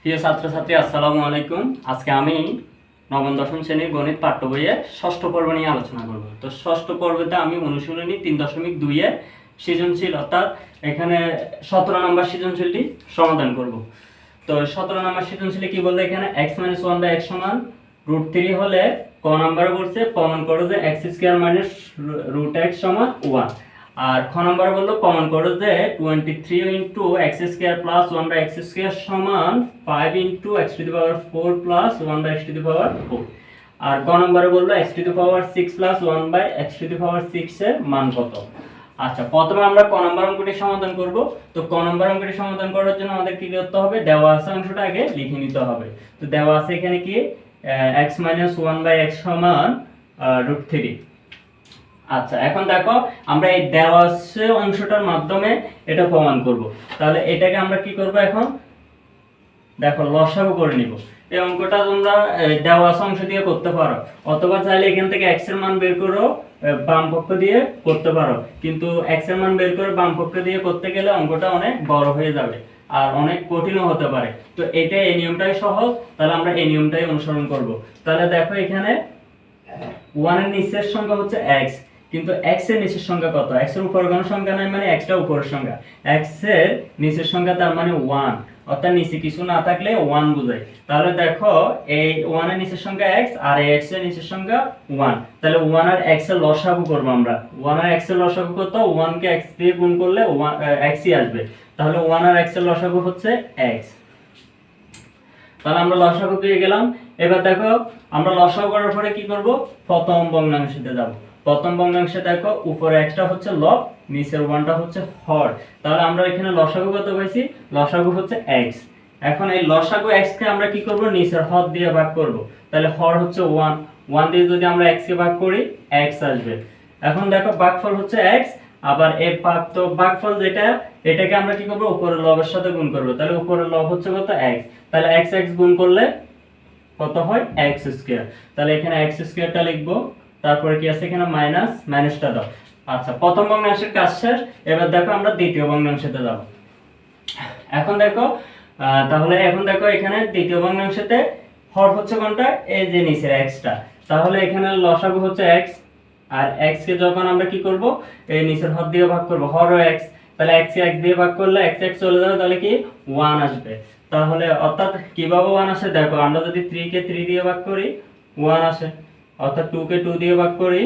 প্রিয় ছাত্রছাত্রী আসসালামু আলাইকুম। আজকে আমি নবম দশম শ্রেণীর গণিত পাঠ্য বইয়ের ষষ্ঠ পর্ব নিয়ে আলোচনা করব। তো ষষ্ঠ পর্বতে আমি অনুশীলনী 3.2 এর সৃজনশীল অর্থাৎ এখানে 17 নম্বর সৃজনশীলটি সমাধান করব। তো 17 নম্বর সৃজনশীলে কি বললো, এখানে x - 1/x সমান √3 হলে ক নাম্বারে বলছে প্রমাণ করো যে x² - √x সমান 1। আর খ নাম্বার বললো প্রমাণ করো যে 23 × x² + 1/x² সমান 5 × x⁴ + 1/x⁴। আর গ নম্বরে বললো x⁴ 6 + 1/x⁴ এর মান কত। আচ্ছা, প্রথমে আমরা ক নম্বর অঙ্কটি সমাধান করব। তো ক নম্বর অঙ্কটি সমাধান করার জন্য আমাদের কি করতে হবে, দেওয়া আছে অংশটা আগে লিখে নিতে হবে। তো দেওয়া আছে এখানে কি x - 1/x সমান √3। আচ্ছা, এখন দেখো আমরা এই দেওয়া আছে অংশটার মাধ্যমে এটা প্রমাণ করব। তাহলে এটাকে আমরা কি করব, এখন দেখো লসাগু করে নিব। এই অঙ্কটা তোমরা দেওয়া আছে অংশ দিয়ে করতে পারো, অথবা চাইলে এখান থেকে x এর মান বের করো বাম পক্ষ দিয়ে করতে পারো। কিন্তু x এর মান বের করে বাম পক্ষ দিয়ে করতে গেলে অঙ্কটা অনেক বড় হয়ে যাবে আর অনেক কঠিনও হতে পারে। তো এটা এই নিয়মটাই সহজ, তাহলে আমরা এই নিয়মটাই অনুসরণ করব। তাহলে দেখো এখানে 1 এর নিচের সংখ্যা হচ্ছে x, কিন্তু x এর নিচের সংখ্যা কত? x এর উপরে কোনো সংখ্যা নাই, মানে x টা উপরের সংখ্যা। x এর নিচের সংখ্যা তার মানে 1, অর্থাৎ নিচে কিছু না থাকলে 1 বোঝায়। তাহলে দেখো এই 1 এর নিচের সংখ্যা x আর এই x এর নিচের সংখ্যা 1। তাহলে 1 আর x এর লসাগু করব আমরা। 1 আর x এর লসাগু কত? 1 কে x দিয়ে গুণ করলে x ই আসবে। তাহলে 1 আর x এর লসাগু হচ্ছে x। তাহলে আমরা লসাগু পেয়ে গেলাম। এবার দেখো আমরা লসাগু করার পরে কি করব, প্রথম ভগ্নাংশে যাব। প্রথম ভগ্নাংশে দেখো উপরে xটা হচ্ছে লব, নিচের 1টা হচ্ছে হর। তাহলে আমরা এখানে লসাগু কত পাইছি? লসাগু হচ্ছে x। এখন এই লসাগু x কে আমরা কি করব, নিচের হর দিয়ে ভাগ করব। তাহলে হর হচ্ছে 1, 1 দিয়ে যদি আমরা x কে ভাগ করি x আসবে। এখন দেখো ভাগফল হচ্ছে x, আবার এই ভাগফল যেটা, এটাকে আমরা কি করব, উপরের লবের সাথে গুণ করব। তাহলে উপরের লব হচ্ছে কত? x। তাহলে x গুণ করলে কত হয়? x²। তাহলে এখানে x²টা লিখবো, তারপরে কি আছে এখানে মাইনাসটা দাও। আচ্ছা, প্রথম ভগ্নাংশের কাজ শেষ। এবার দেখো আমরা দ্বিতীয় ভগ্নাংশতে যাব। এখন দেখো এখন দেখো এখানে দ্বিতীয় ভগ্নাংশতে হর হচ্ছে কোনটা? এই যে নিচের xটা। তাহলে এখানে লসাগু হচ্ছে x, আর x কে যখন আমরা কি করব, এই নিচের হর দিয়ে ভাগ করব, হর ও x। তাহলে x কে x দিয়ে ভাগ করলে x চলে যাবে, তাহলে কি 1 আসবে। তাহলে অর্থাৎ কিভাবে 1 আসে দেখো, আমরা যদি 3 কে 3 দিয়ে ভাগ করি 1 আসে, অর্থাৎ 2 কে 2 দিয়ে ভাগ করি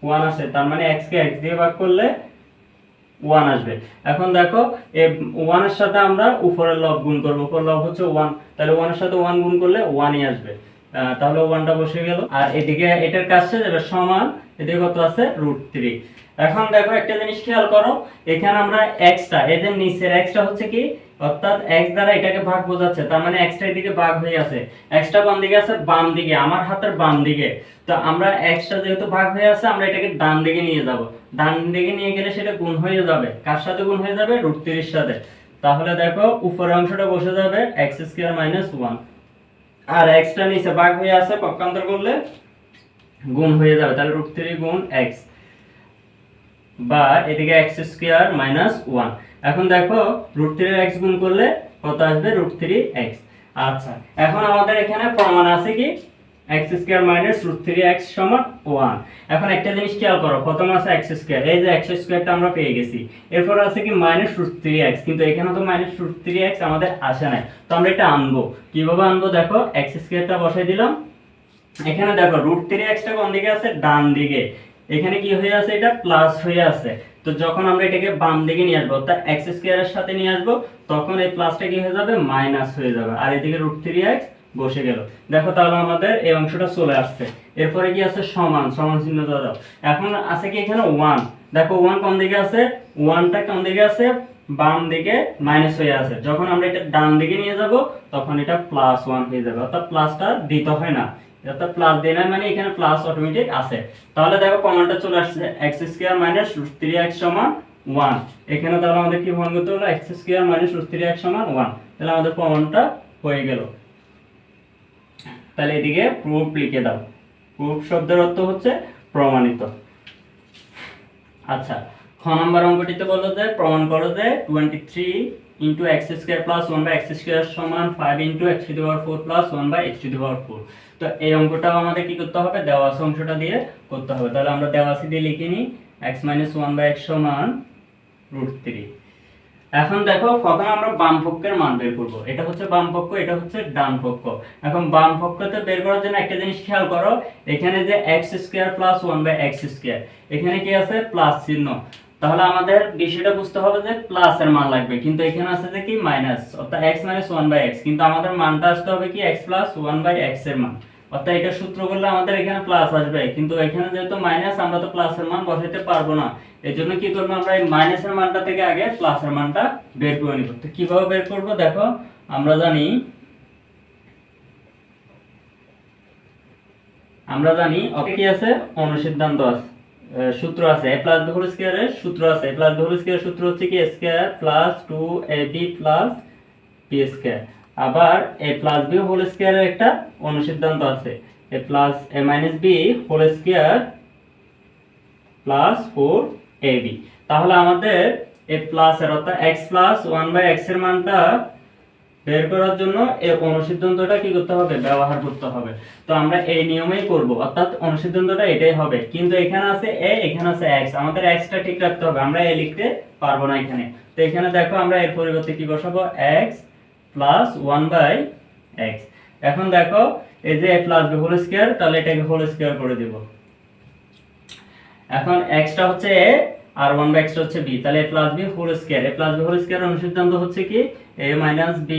1 আসে। তার মানে x কে x দিয়ে ভাগ করলে 1 আসবে। এখন দেখো এই 1 এর সাথে আমরা উপরের লব গুণ করব, উপরের লব হচ্ছে 1। তাহলে 1 এর সাথে 1 গুণ করলে 1 ই আসবে। তাহলে 1টা বসে গেল। আর এদিকে এটার কাজ শেষ, এবার সমান এদিকে কত আছে? √3। এখন দেখো একটা জিনিস খেয়াল করো, এখানে আমরা xটা, এই যে নিচের xটা হচ্ছে কি, অর্থাৎ x দ্বারা এটাকে ভাগ বোঝাচ্ছে। তার মানে xটা এদিকে ভাগ হয়ে আছে। xটা কোন দিকে আছে? বাম দিকে, আমার হাতের বাম দিকে। তো আমরা xটা যেহেতু ভাগ হয়ে আছে, আমরা এটাকে ডান দিকে নিয়ে যাব। ডান দিকে নিয়ে গেলে সেটা গুণ হয়ে যাবে। কার সাথে গুণ হয়ে যাবে? √3 এর সাথে। তাহলে দেখো উপরের অংশটা বসে যাবে x² - 1, আর xটা নিচে ভাগ হয়ে আছে, পক্ষান্তর করলে গুণ হয়ে যাবে। তাহলে √3 গুণ x, বা এদিকে x² - 1। এখন দেখো √3 এর x গুণ করলে কত আসবে? √3x। আচ্ছা, এখন আমাদের এখানে প্রমাণ আছে কি, x² - √3x সমান 1। এখন একটা জিনিস খেয়াল করো, প্রথম আছে x², এই যে x²টা আমরা পেয়ে গেছি। এরপর আছে কি -√3x, কিন্তু এখানে তো -√3x আমাদের আসে নাই। তো আমরা এটা আনবো। কিভাবে আনবো দেখো, x²টা বসাই দিলাম। এখানে দেখো √3x টা কোন দিকে আছে? ডান দিকে। এখানে কি হয়ে আছে? এটা প্লাস হয়ে আছে। তো যখন আমরা এটাকে বাম দিকে নিয়ে আসবো, অর্থাৎ x² এর সাথে নিয়ে আসবো, তখন এই প্লাসটা কি হয়ে যাবে? মাইনাস হয়ে যাবে। আর এদিকে √3x বসে গেল। দেখো তাহলে আমাদের এই অংশটা চলে আসছে। এরপরে কি আছে? সমান চিহ্ন দাও। এখন আছে কি এখানে 1। দেখো 1 কোন দিকে আছে? 1টা কোন দিকে আছে? বাম দিকে মাইনাস হয়ে আছে। যখন আমরা এটা ডান দিকে নিয়ে যাব, তখন এটা +1 হয়ে যাবে, অর্থাৎ প্লাসটা দিতে হয় না, অর্থাৎ প্লাস দেয় না, মানে এখানে প্লাস অটোমেটিক আছে। তাহলে দেখো প্রমাণটা চলে আসছে, x² - √3x সমান 1। এখানে তাহলে আমাদের কি প্রমাণ করতে হলো? x² - √3x সমান 1। তাহলে আমাদের প্রমাণটা হয়ে গেল। তাহলে এদিকে প্রুফ লিখে দাও। প্রুফ শব্দের অর্থ হচ্ছে প্রমাণিত। আচ্ছা, খ নম্বর অঙ্কটিতে বললো যে প্রমাণ করো যে 23 into x square plus one by x square সমান 5 into x to the power 4 plus one by x to the power 4। তো এই অঙ্কটাও আমাদের কি করতে হবে, দেওয়া আছে অংশটা দিয়ে করতে হবে। তাহলে আমরা দেওয়া আছে দিয়ে লিখে নিই x minus one by x সমান √3। এখন দেখো প্রথমে আমরা বাম পক্ষের মান বের করব। এটা হচ্ছে বাম পক্ষ, এটা হচ্ছে ডান পক্ষ। এখন বাম পক্ষতে বের করার জন্য একটা জিনিস খেয়াল করো, এখানে যে x square plus one by x square, এখানে কি আছে প্লাস চিহ্ন, তাহলে আমাদের বিষয়টা বুঝতে হবে যে প্লাস এর মান লাগবে, কিন্তু এখানে আছে যে কি মাইনাস, অর্থাৎ x minus one by x, কিন্তু আমাদের মানটা আসতে হবে কি x plus one by x এর মান, অর্থাৎ এটা সূত্র করলে আমাদের এখানে প্লাস আসবে, কিন্তু এখানে যেহেতু মাইনাস আমরা তো প্লাস এর মান বসাইতে পারবো না। এই জন্য কি করবো, আমরা এই মাইনাসের মানটা থেকে আগে প্লাসের মানটা বের করে নিব। তো কিভাবে বের করব, দেখো আমরা জানি কি আছে, অনুসিদ্ধান্ত আছে, সূত্র আছে, a প্লাস b হোল স্কয়ারের সূত্র আছে। a প্লাস b হোল স্কয়ারের সূত্র হচ্ছে কি a square plus 2ab plus b square. আবার a প্লাস b হোল স্কয়ারের একটা অনুসিদ্ধান্ত আছে, a plus a minus b whole square plus 4ab। তাহলে আমাদের a প্লাস এর অর্থাৎ x প্লাস 1/x এর মানটা বের করার জন্য এই অনুসিদ্ধান্তটা কি করতে হবে, ব্যবহার করতে হবে। তো আমরা এই নিয়মেই করব, অর্থাৎ অনুসিদ্ধান্তটা এটাই হবে, কিন্তু এখানে আছে a, এখানে আছে x, আমাদের x টা ঠিক রাখতে হবে, আমরা a লিখতে পারবো না এখানে। তো এখানে দেখো আমরা এর পরিবর্তে কি বসাবো, x প্লাস 1/x। এখন দেখো এই যে a plus b whole square, তাহলে এটাকে হোল স্কয়ার করে দেব। এখন x টা হচ্ছে a আর 1/x টা হচ্ছে b, তাহলে a plus b whole square, a plus b whole square অনুসিদ্ধান্ত হচ্ছে কি a minus b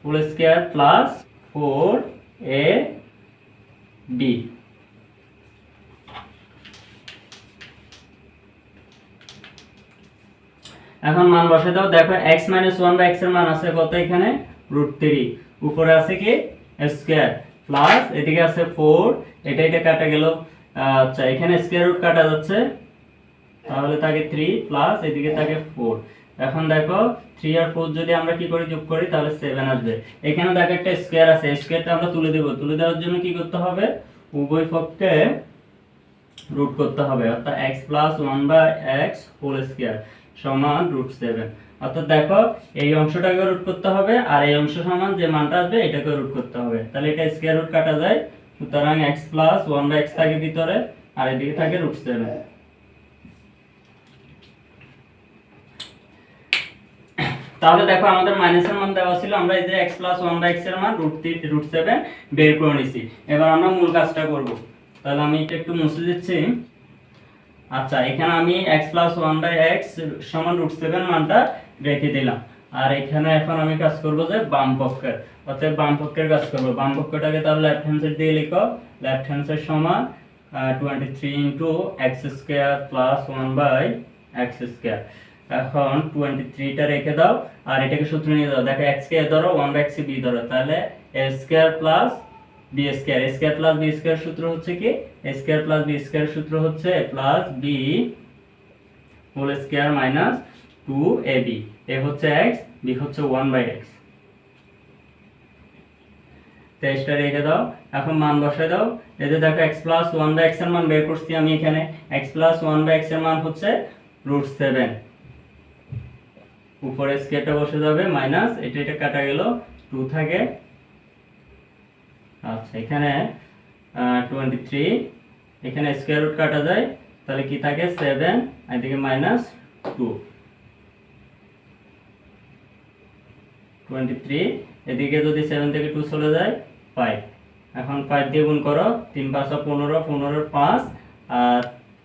whole square plus 4ab। এখন মান বসাই দাও, দেখো x মাইনাস 1/x এর মান আছে কত, এখানে √3, উপরে আছে কি স্কয়ার প্লাস এদিকে আছে 4, এটা কাটা গেল, আচ্ছা এখানে স্কয়ার রুট কাটা যাচ্ছে, তাহলে থাকে 3 প্লাস এদিকে থাকে 4। এখন দেখো 3 আর 4 যদি আমরা কি করি, যোগ করি, তাহলে 7 আসবে। এখানে দেখো একটা স্কয়ার আছে, স্কয়ারটা আমরা তুলে দেব, তুলে দেওয়ার জন্য কি করতে হবে, উভয় পক্ষে রুট করতে হবে, অর্থাৎ x plus 1/x whole square সমান √7। অর্থাৎ দেখো এই অংশটাকে রুট করতে হবে আর এই অংশ সমান যে মানটা আসবে এটাকে রুট করতে হবে, তাহলে এটা স্কয়ার রুট কাটা যায়, সুতরাং x প্লাস 1/x থাকে ভিতরে আর এদিকে থাকে √7। তাহলে দেখো আমাদের মাইনাসের মান দেওয়া ছিল, আমরা এই যে x প্লাস 1/x এর মান √7 বের করে নিছি। এবার আমরা মূল কাজটা করব, তাহলে আমি এটা একটু মুছে দিচ্ছি। আচ্ছা এখানে আমি x প্লাস 1/x সমান √7 মানটা রেখে দিলাম, আর এখানে এখন আমি কাজ করব যে বাম পক্ষের, অর্থাৎ বাম পক্ষের কাজ করব। বাম পক্ষটাকে তাহলে লেফট হ্যান্ড সাইড দিয়ে লিখো, লেফট হ্যান্ড সাইড সমান 23 into x square plus 1/x square. এখন 23 টা রেখে দাও আর এটাকে সূত্র নিয়ে দাও, দেখো x কে ধরো 1/x কে b ধরো, তাহলে a square plus b square, a square plus b square সূত্র হচ্ছে কি, a square plus b square সূত্র হচ্ছে a plus b whole square minus 2ab। a হচ্ছে x, b হচ্ছে 1/x। 23 টা রেখে দাও, এখন মান বসায় দাও। এই যে দেখো x প্লাস 1/x এর মান বের করছি আমি এখানে, x প্লাস 1/x এর মান হচ্ছে √7, উপরে স্কয়ারটা বসে যাবে মাইনাস এটা কাটা গেল 2 থাকে। আচ্ছা এখানে 23, এখানে স্কয়ার রুট কাটা যায়, তাহলে কি থাকে 7, এদিকে মাইনাস 2, 23, এদিকে যদি 7 থেকে 2 চলে যায় 5। এখন 5 দিয়ে গুণ করো, 3 5 15, 15 5 আর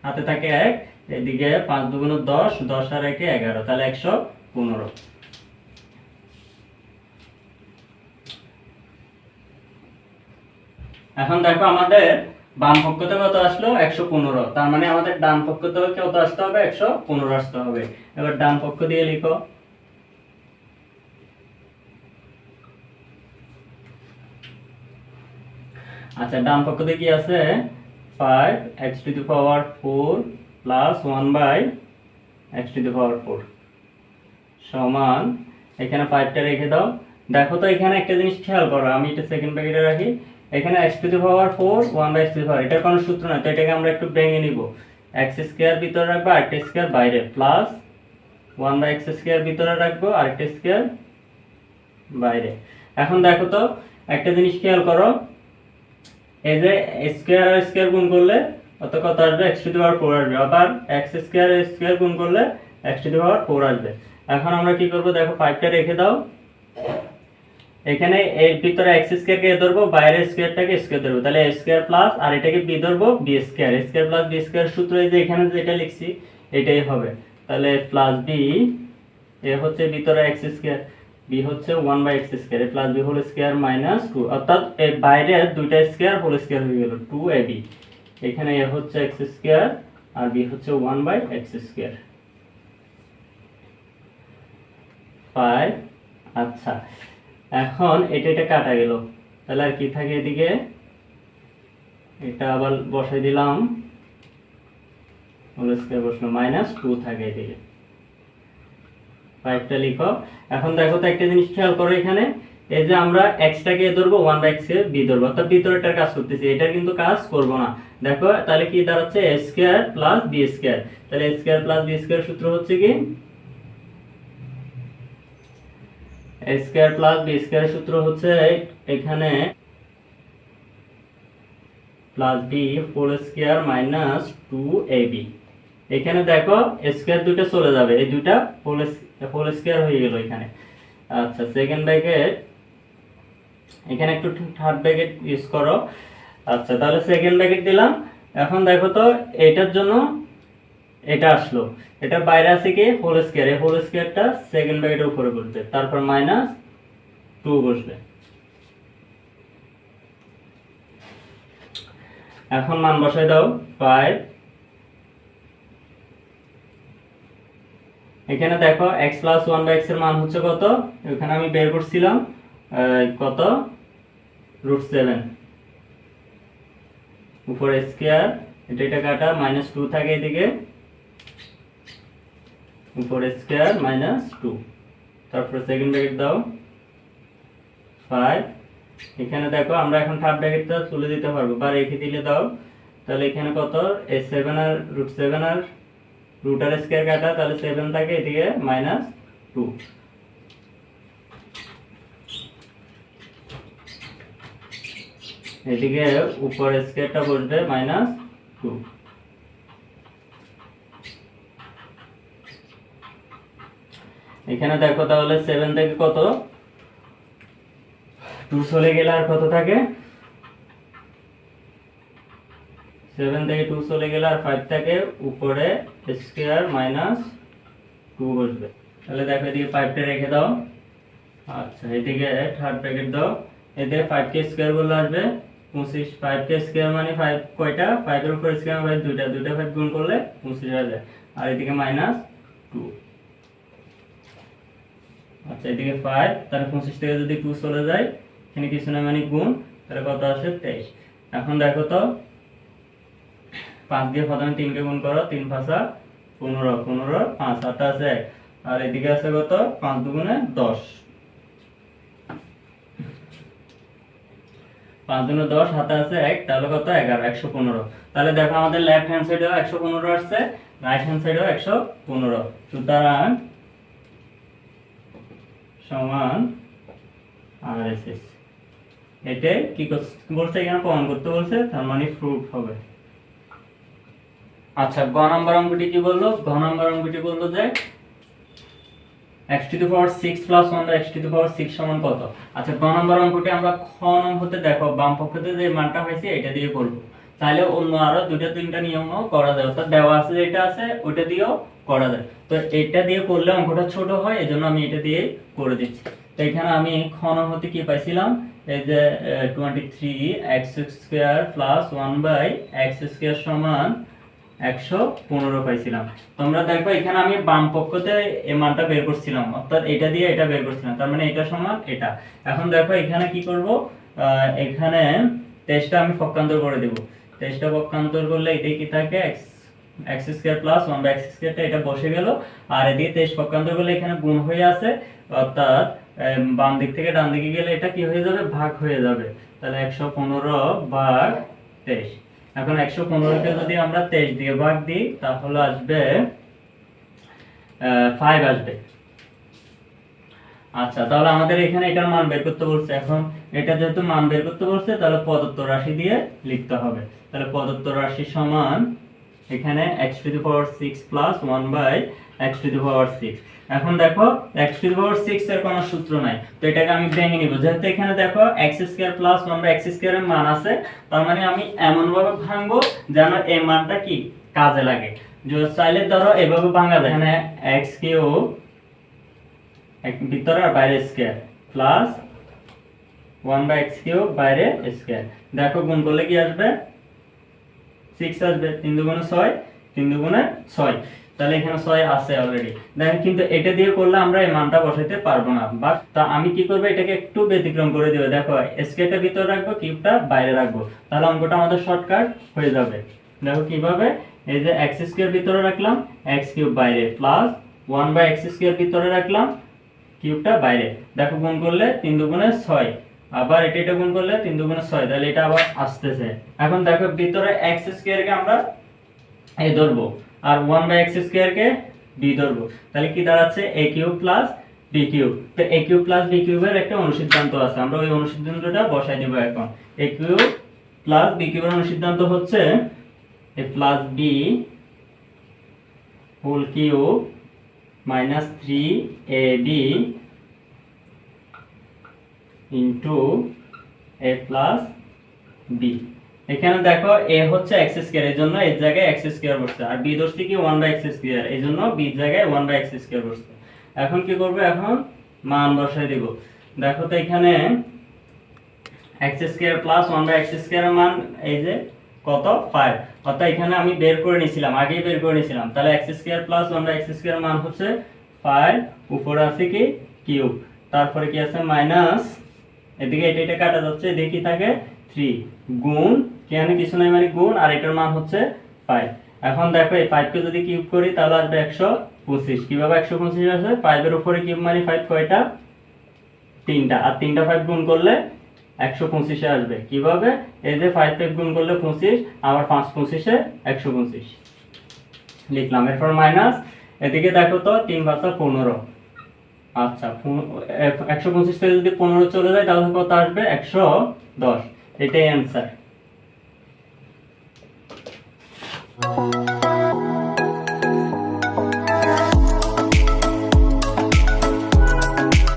হাতে থাকে 1, এদিকে 5 2 10, 10 আর 1 11, তাহলে 115। এখন দেখো আমাদের বাম পক্ষতে কত আসলো, 115, তার মানে আমাদের ডান পক্ষতে কত আসতে হবে, 115 আসতে হবে। এবার ডান পক্ষ দিয়ে লিখো, আচ্ছা ডান পক্ষতে কি আছে, 5x to the power 4 plus 1/x to the power 4 সমান, এখানে 5 টা রেখে দাও। দেখো তো এখানে একটা জিনিস খেয়াল করো, আমি এটা সেকেন্ড ব্র্যাকেটে রাখি, এখানে x to the power 4 1/x to the power, এটার কোনো সূত্র নাই, তো এটাকে আমরা একটু ভেঙে নিব, x স্কয়ার ভিতরে রাখবো আর একটা স্কয়ার বাইরে, প্লাস 1/x² ভিতরে রাখবো, আরেকটা স্কয়ার বাইরে। এখন দেখো তো একটা জিনিস খেয়াল করো, এই যে স্কয়ার আর স্কয়ার গুণ করলে কত কত আসবে, x⁴ আসবে। আবার x² আর স্কয়ার গুণ করলে x⁴ আসবে। এখন আমরা কি করব, দেখো 5টা রেখে দাও, এখানে এর ভিতরে x² কে ধরবো, বাইরে স্কয়ারটাকে স্কয়ার ধরবো, তাহলে a² প্লাস আর এটাকে b ধরবো, b², a² প্লাস b² সূত্র এই যে এখানে যেটা লিখছি এটাই হবে। তাহলে প্লাস b, এ হচ্ছে ভিতরে x², b হচ্ছে 1/x² plus b whole square minus 2, অর্থাৎ এই বাইরে দুইটা স্কয়ার হোল স্কয়ার হয়ে গেল 2ab। এখানে a হচ্ছে x² আর b হচ্ছে 1/x²। 5। আচ্ছা, এখন এটা কাটা গেল, তাহলে আর কি থাকে এদিকে, এটা আবার বসাই দিলাম, হোল স্কয়ার বসলো, -2 থাকে এদিকে। 5টা লিখো। এখন দেখো তো একটা জিনিস খেয়াল করো, এখানে এই যে আমরা x টাকে ধরবো, 1/x কে b ধরবো, অর্থাৎ ভিতরেরটার কাজ করতেছি, এটার কিন্তু কাজ করব না। দেখো তাহলে কি দাঁড়াচ্ছে, a² প্লাস b²। তাহলে a² প্লাস b² সূত্র হচ্ছে কি, a² প্লাস b² সূত্র হচ্ছে এখানে plus b whole square minus 2ab। এখানে দেখো স্কয়ার দুটো চলে যাবে, এই দুটো হোল স্কয়ার হয়ে গেল এখানে। আচ্ছা, সেকেন্ড ব্র্যাকেট, এখানে একটু থার্ড ব্র্যাকেট ইউজ করো। আচ্ছা, তাহলে সেকেন্ড ব্র্যাকেট দিলাম। এখন দেখো তো এটার জন্য এটা আসলো, এটা বাইরে আছে কি হোল স্কয়ার, এই হোল স্কয়ারটা সেকেন্ড ব্র্যাকেটের উপরে বসবে, তারপর -2 বসবে। এখন মান বসাই দাও 5। এখানে দেখো x প্লাস 1/x এর মান হচ্ছে কত, এখানে আমি বের করছিলাম কত, √7, উপরে স্কয়ার, এটা কাটা, -2 থাকে এদিকে, উপরে স্কয়ার -2, তারপর সেকেন্ড ব্র্যাকেট দাও 5। এখানে দেখো আমরা এখন থার্ড ব্র্যাকেটটা তুলে দিতে পারবো বা রেখে দিলে দাও, তাহলে এখানে কত, a7 আর √7 আর রুট আর স্কয়ার কাটা, তাহলে 7 থাকে এদিকে -2। এদিকে উপরে স্কয়ারটা বসবে -2। এখানে দেখো তাহলে 7 থেকে কত 2 চলে গেলে আর কত থাকে, 7 থেকে 2 চলে গেলে আর 5 থাকে, উপরে স্কয়ার -2 বসবে। তাহলে দেখো এদিকে 5টা রেখে দাও। আচ্ছা, এদিকে থার্ড ব্র্যাকেট দাও, এতে 5 কে স্কয়ার করলে আসবে 25। 5 কে স্কয়ার মানে 5 কয়টা, 5 এর উপর স্কয়ার মানে দুইটা, 5 গুণ করলে 25 হয়ে যায়, আর এদিকে -2। আচ্ছা, এদিকে 5, তাহলে 25 থেকে যদি 2 চলে যায়, এখানে কিছু না মানে গুণ, তাহলে কত আসে 23। এখন দেখো তো 5 দিয়ে প্রথমে 3 কে গুণ করো, 3 × 5 = 15, 15 5 হাতে আছে 1, আর এদিকে আছে কত, 5 × 2 = 10, 5 × 10 হাতে আছে 1, তাহলে কত, 11, 115। তাহলে দেখো আমাদের লেফট হ্যান্ড সাইডেও 115 আসছে, রাইট হ্যান্ড সাইডেও 115, সুতরাং সমান RSS। এটা কি বলছে, এখানে প্রমাণ করতে বলছে, তার মানে প্রুফ হবে। আচ্ছা, গ নাম্বার অঙ্কটি কি বললো, গ নাম্বার অঙ্কটি বললো যে x⁴ প্লাস 1/x⁴ সমান কত। আচ্ছা, গ নাম্বার অঙ্কটি আমরা খ নম্বরতে দেখো বাম পক্ষতে যে মানটা হয়েছে এটা দিয়ে করব, তাহলে অন্য আরো দুটো তিনটা নিয়মও করা যায়, অর্থাৎ দেওয়া আছে যেটা আছে ওটা দিয়েও করা যায়। তো এটা দিয়ে করলে অঙ্কটা ছোট হয়, এজন্য আমি এটা দিয়ে করে দিচ্ছি। তো এখানে আমি খ নম্বরতে কি পাইছিলাম, এই যে 23x² প্লাস 1/x² সমান 115 পাইছিলাম। তোমরা দেখো এখানে আমি বাম পক্ষতে এই মানটা বের করছিলাম, অর্থাৎ এটা দিয়ে এটা বের করছিলাম, তার মানে এটা সমান এটা। এখন দেখো এখানে কি করব, এখানে 23টা আমি পক্ষান্তর করে দেব, 23টা পক্ষান্তর করলে এটাই কি থাকে, x² প্লাস 1/x² এটা বসে গেল, আর এদিকে 23 পক্ষান্তর করলে এখানে গুণ হয়ে আছে, অর্থাৎ বাম দিক থেকে ডান দিকে গেলে এটা কি হয়ে যাবে, ভাগ হয়ে যাবে, তাহলে 115/23। এখন 115 কে যদি আমরা 23 দিয়ে ভাগ দিই তাহলে আসবে 5 আসবে। আচ্ছা, তাহলে আমাদের এখানে এটার মান বের করতে বলছে। এখন এটা যেহেতু মান বের করতে বলছে, তাহলে প্রদত্ত রাশি দিয়ে লিখতে হবে। তাহলে প্রদত্ত রাশি সমান এখানে x⁶ প্লাস 1/x⁶। এখন দেখো x⁶ এর কোনো সূত্র নাই, তো এটাকে আমি ভেঙে নিব। যেহেতু এখানে দেখো x² প্লাস 1/x² এর মান আছে, তার মানে আমি এমন ভাবে ভাঙবো যেন এই মানটা কি কাজে লাগে। যদি চাইলে ধরো এভাবে ভাঙা যায়, এখানে x³ ভিতরে আর বাইরে স্কয়ার প্লাস 1/x³ বাইরে স্কয়ার। দেখো গুণ করলে কি আসবে? 6 আসবে। 3 দুগুণে 6, 3 দুগুণে 6। তাহলে এখানে 6 আছে অলরেডি। দেখেন কিন্তু এটা দিয়ে করলে আমরা এই মানটা বসাইতে পারবো না। বাট তা আমি কি করব, এটাকে একটু ব্যতিক্রম করে দেব। দেখো স্কয়ারটা ভিতরে রাখবো, কিউবটা বাইরে রাখবো, তাহলে অঙ্কটা আমাদের শর্টকাট হয়ে যাবে। দেখো কিভাবে, এই যে x² ভিতরে রাখলাম, x³ বাইরে প্লাস 1/x² ভিতরে রাখলাম, কিউবটা বাইরে। দেখো গুণ করলে 3 দুগুণে 6, আবার এটা গুণ করলে 3 দুগুণে 6, তাহলে এটা আবার আসতেছে। এখন দেখো ভিতরে x² কে আমরা a ধরবো আর 1/x² কে b ধরবো, তাহলে কি দাঁড়াচ্ছে a³ প্লাস b³। তো a³ প্লাস b³ এর একটা অনুসিদ্ধান্ত আছে, আমরা ওই অনুসিদ্ধান্তটা বসাই দেব। এখন a³ প্লাস b³ এর অনুসিদ্ধান্ত হচ্ছে a plus b whole cube minus 3ab into a plus b। এখানে দেখো a হচ্ছে x², এর জন্য এর জায়গায় x² বসছে, আর b ধরছি কি 1/x², এই জন্য b এর জায়গায় 1/x² বসছে। এখন কি করব, এখন মান বসাই দেব। দেখো তো এখানে x² প্লাস 1/x² এর মান এই যে কত 5, অর্থাৎ এখানে আমি বের করে নিয়েছিলাম, আগেই বের করে নিয়েছিলাম। তাহলে x² প্লাস 1/x² এর মান হচ্ছে 5, উপরে আছে কি কিউব, তারপরে কি আছে মাইনাস, এদিকে এটা কাটা যাচ্ছে, এদিকে কি থাকে 3 গুণ, এখানে কিছু নাই মানে গুণ, আর এটার মান হচ্ছে 5। এখন দেখো এই 5 কে যদি কিউব করি তাহলে আসবে 125। কিভাবে 125 আসবে? 5 এর উপরে কিউব মানে 5 কয়টা? 3টা, আর 3টা 5 গুণ করলে 125 এ আসবে। কিভাবে? এই যে 5 5 গুণ করলে 25, আবার 5 25 এ 125 লিখলাম। এরপর মাইনাস, এদিকে দেখো তো 3 5 15। আচ্ছা 125 থেকে যদি 15 চলে যায় তাহলে কত আসবে? 110। এটাই অ্যান্সার।